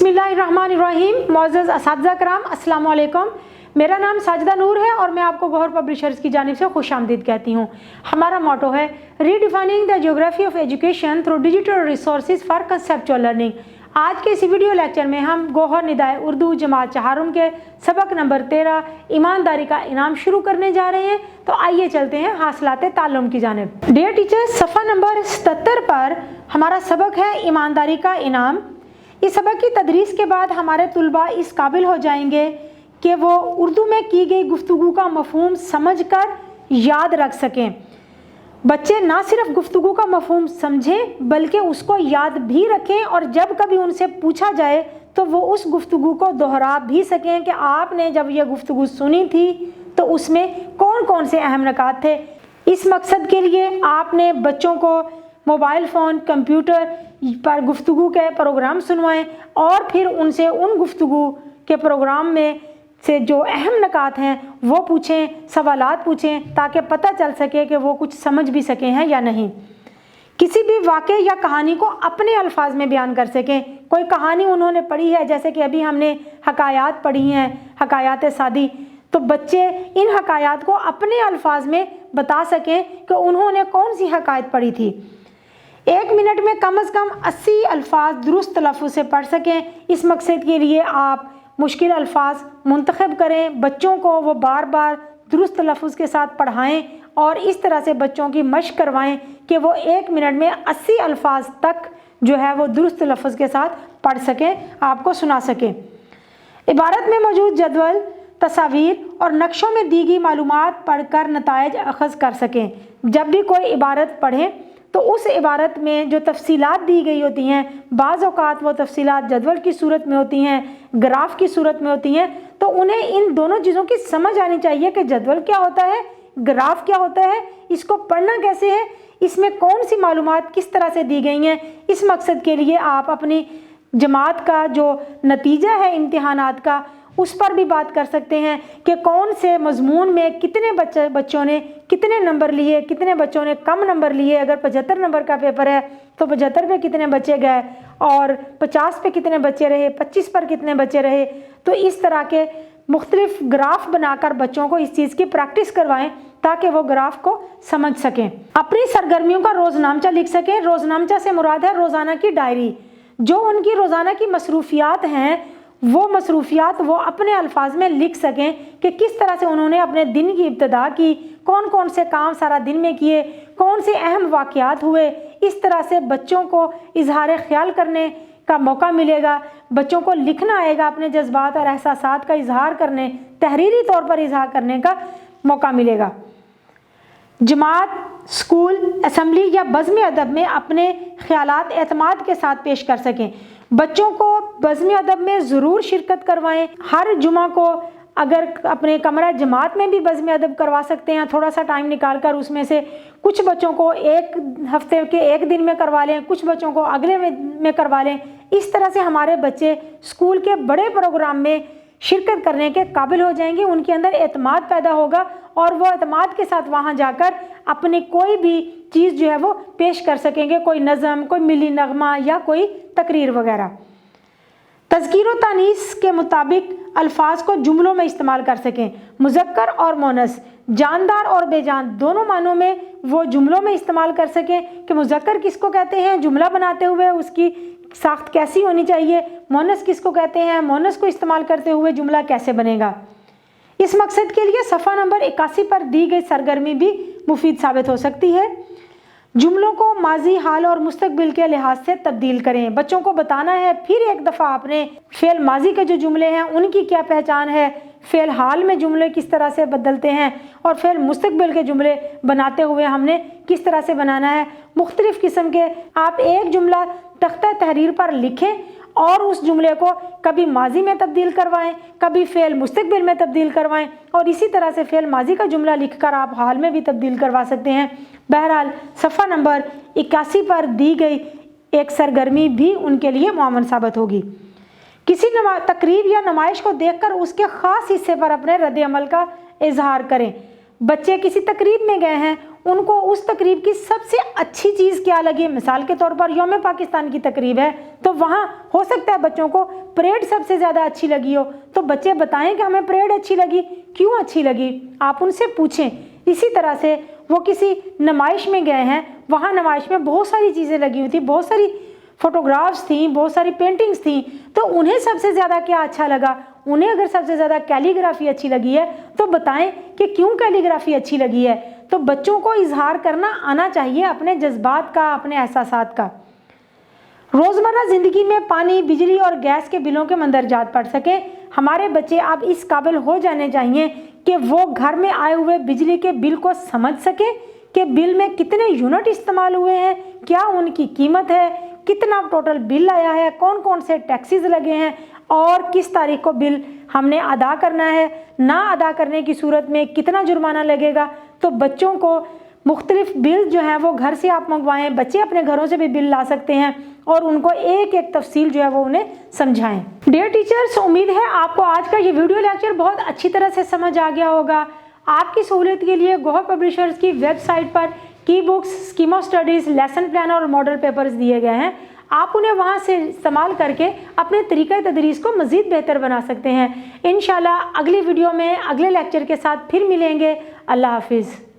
बिस्मिल्लाहिर्रहमानिर्रहीम। मौजूद असातिज़ा कराम, अस्सलाम वालेकुम। मेरा नाम साजिदा नूर है और मैं आपको गौहर पब्लिशर्स की जानिब से खुशामदीद कहती हूँ। हमारा मोटो है redefining the geography of education through digital resources for conceptual learning. आज के इस वीडियो लेक्चर में हम गौहर निदाए उर्दू जमात चहारुम के सबक नंबर 13 ईमानदारी का इनाम शुरू करने जा रहे हैं। तो आइए चलते हैं हासिलात ताल्लुम की जानिब। डियर टीचर्स, सफ़ा नंबर 77 पर हमारा सबक है ईमानदारी का इनाम। इस सबक की तदरीस के बाद हमारे तुलबा इस काबिल हो जाएंगे कि वो उर्दू में की गई गुफ्तगू का मफहूम समझकर याद रख सकें। बच्चे ना सिर्फ गुफ्तगू का मफहूम समझें बल्कि उसको याद भी रखें और जब कभी उनसे पूछा जाए तो वो उस गुफ्तगू को दोहरा भी सकें कि आपने जब यह गुफ्तगू सुनी थी तो उसमें कौन कौन से अहम नुकात थे। इस मकसद के लिए आपने बच्चों को मोबाइल फ़ोन, कंप्यूटर पर गुफ्तगू के प्रोग्राम सुनवाएं और फिर उनसे उन गुफ्तगू के प्रोग्राम में से जो अहम नुकात हैं वो पूछें, सवालात पूछें ताकि पता चल सके कि वो कुछ समझ भी सके हैं या नहीं। किसी भी वाक़े या कहानी को अपने अल्फाज में बयान कर सकें। कोई कहानी उन्होंने पढ़ी है, जैसे कि अभी हमने हकायात पढ़ी हैं, हकायात सादी, तो बच्चे इन हकायात को अपने अल्फाज में बता सकें कि उन्होंने कौन सी हकायत पढ़ी थी। 1 मिनट में कम से कम 80 अल्फाज दुरुस्त तलफ़्फ़ुज़ से पढ़ सकें। इस मकसद के लिए आप मुश्किल अल्फाज मुंतखब करें, बच्चों को वो बार बार दुरुस्त तलफ़्फ़ुज़ के साथ पढ़ाएं और इस तरह से बच्चों की मशक़ करवाएं कि वो 1 मिनट में 80 अल्फाज तक जो है वो दुरुस्त तलफ़्फ़ुज़ के साथ पढ़ सकें, आपको सुना सकें। इबारत में मौजूद जदवल, तस्वीर और नक्शों में दी गई मालूमात पढ़कर नताइज अख़ज़ कर सकें। जब भी कोई इबारत पढ़ें तो उस इबारत में जो तफसीलात दी गई होती हैं, बाज़ औक़ात वो तफसीलात जदवल की सूरत में होती हैं, ग्राफ की सूरत में होती हैं, तो उन्हें इन दोनों चीज़ों की समझ आनी चाहिए कि जदवल क्या होता है, ग्राफ क्या होता है, इसको पढ़ना कैसे है, इसमें कौन सी मालूमात किस तरह से दी गई हैं। इस मकसद के लिए आप अपनी जमात का जो नतीजा है इम्तिहानात का, उस पर भी बात कर सकते हैं कि कौन से मजमून में कितने बच्चों ने कितने नंबर लिए, कितने बच्चों ने कम नंबर लिए। अगर 75 नंबर का पेपर है तो 75 पे कितने बच्चे गए और 50 पे कितने बच्चे रहे, 25 पर कितने बच्चे रहे। तो इस तरह के मुख्तलिफ ग्राफ बनाकर बच्चों को इस चीज़ की प्रैक्टिस करवाएं ताकि वो ग्राफ को समझ सकें। अपनी सरगर्मियों का रोज़नामचा लिख सकें। रोज़नामचा से मुराद है रोज़ाना की डायरी। जो उनकी रोज़ाना की मसरूफियात हैं वो मसरूफियात वो अपने अल्फाज में लिख सकें कि किस तरह से उन्होंने अपने दिन की इब्तिदा की, कौन कौन से काम सारा दिन में किए, कौन से अहम वाक़यात हुए। इस तरह से बच्चों को इजहार ख्याल करने का मौका मिलेगा, बच्चों को लिखना आएगा, अपने जज्बात और एहसासात का इजहार करने, तहरीरी तौर पर इजहार करने का मौका मिलेगा। जमात, स्कूल, असम्बली या बज़्म अदब में अपने ख्यालात एतमाद के साथ पेश कर सकें। बच्चों को बज़्म अदब में ज़रूर शिरकत करवाएं। हर जुमा को अगर अपने कमरा जमात में भी बज़्म अदब करवा सकते हैं, थोड़ा सा टाइम निकाल कर उसमें से कुछ बच्चों को एक हफ्ते के एक दिन में करवा लें, कुछ बच्चों को अगले में करवा लें। इस तरह से हमारे बच्चे स्कूल के बड़े प्रोग्राम में शिरकत करने के काबिल हो जाएंगे, उनके अंदर एतमाद पैदा होगा और वो एतमाद के साथ वहाँ जाकर अपनी कोई भी चीज़ जो है वो पेश कर सकेंगे, कोई नज़म, कोई मिली नगमा या कोई तकरीर वगैरह। तज़कीर व तानीस के मुताबिक अल्फाज को जुमलों में इस्तेमाल कर सकें। मुज़क्कर और मोनस, जानदार और बेजान दोनों मानों में वो जुमलों में इस्तेमाल कर सकें कि मुज़क्कर किसको कहते हैं, जुमला बनाते हुए उसकी साख्त कैसी होनी चाहिए, मोनस किसको कहते हैं, मोनस को इस्तेमाल करते हुए जुमला कैसे बनेगा। इस मकसद के लिए सफ़ा नंबर 81 पर दी गई सरगर्मी भी मुफीद साबित हो सकती है। जुमलों को माजी, हाल और मुस्तकबिल के लिहाज से तब्दील करें। बच्चों को बताना है फिर एक दफ़ा आपने फ़ेल माजी के जो जुमले हैं उनकी क्या पहचान है, फ़ेल हाल में जुमले किस तरह से बदलते हैं और फ़ेल मुस्तकबिल के जुमले बनाते हुए हमने किस तरह से बनाना है। मुख्तलिफ़ किस्म के आप एक जुमला तख्ता तहरीर पर लिखें और उस जुमले को कभी माजी में तब्दील करवाएं, कभी फ़ेल मुस्तकबिल में तब्दील करवाएं और इसी तरह से फ़ेल माजी का जुमला लिखकर आप हाल में भी तब्दील करवा सकते हैं। बहरहाल सफ़ा नंबर 81 पर दी गई एक सरगर्मी भी उनके लिए मुआवन साबित होगी। किसी तकरीब या नुमाइश को देखकर उसके ख़ास हिस्से पर अपने रद्द अमल का इजहार करें। बच्चे किसी तकरीब में गए हैं, उनको उस तकरीब की सबसे अच्छी चीज़ क्या लगी। मिसाल के तौर पर यौम पाकिस्तान की तकरीब है तो वहाँ हो सकता है बच्चों को परेड सबसे ज़्यादा अच्छी लगी हो, तो बच्चे बताएं कि हमें परेड अच्छी लगी, क्यों अच्छी लगी, आप उनसे पूछें। इसी तरह से वो किसी नुमाइश में गए हैं, वहाँ नुमाइश में बहुत सारी चीज़ें लगी हुई थी, बहुत सारी फोटोग्राफ्स थी, बहुत सारी पेंटिंग्स थी, तो उन्हें सबसे ज़्यादा क्या अच्छा लगा। उन्हें अगर सबसे ज़्यादा कैलीग्राफी अच्छी लगी है तो बताएं कि क्यों कैलीग्राफी अच्छी लगी है। तो बच्चों को इजहार करना आना चाहिए अपने जज्बात का, अपने एहसासात का। रोज़मर्रा ज़िंदगी में पानी, बिजली और गैस के बिलों के मंदरजात पड़ सके, हमारे बच्चे अब इस काबिल हो जाने चाहिए कि वो घर में आए हुए बिजली के बिल को समझ सके कि बिल में कितने यूनिट इस्तेमाल हुए हैं, क्या उनकी कीमत है, कितना टोटल बिल आया है, कौन कौन से टैक्सेस लगे हैं और किस तारीख को बिल हमने अदा करना है, ना अदा करने की सूरत में कितना जुर्माना लगेगा। तो बच्चों को मुख्तलिफ बिल जो है वो घर से आप मंगवाएं, बच्चे अपने घरों से भी बिल ला सकते हैं और उनको एक एक तफसील जो है वो उन्हें समझाएं। डियर टीचर्स, उम्मीद है आपको आज का ये वीडियो लेक्चर बहुत अच्छी तरह से समझ आ गया होगा। आपकी सहूलियत के लिए गौहर पब्लिशर्स की वेबसाइट पर की books, scheme of studies, lesson plan और मॉडल पेपर्स दिए गए हैं। आप उन्हें वहां से इस्तेमाल करके अपने तरीक़े तदरीस को मज़ीद बेहतर बना सकते हैं। इंशाल्लाह अगली वीडियो में अगले लेक्चर के साथ फिर मिलेंगे। अल्लाह हाफिज़।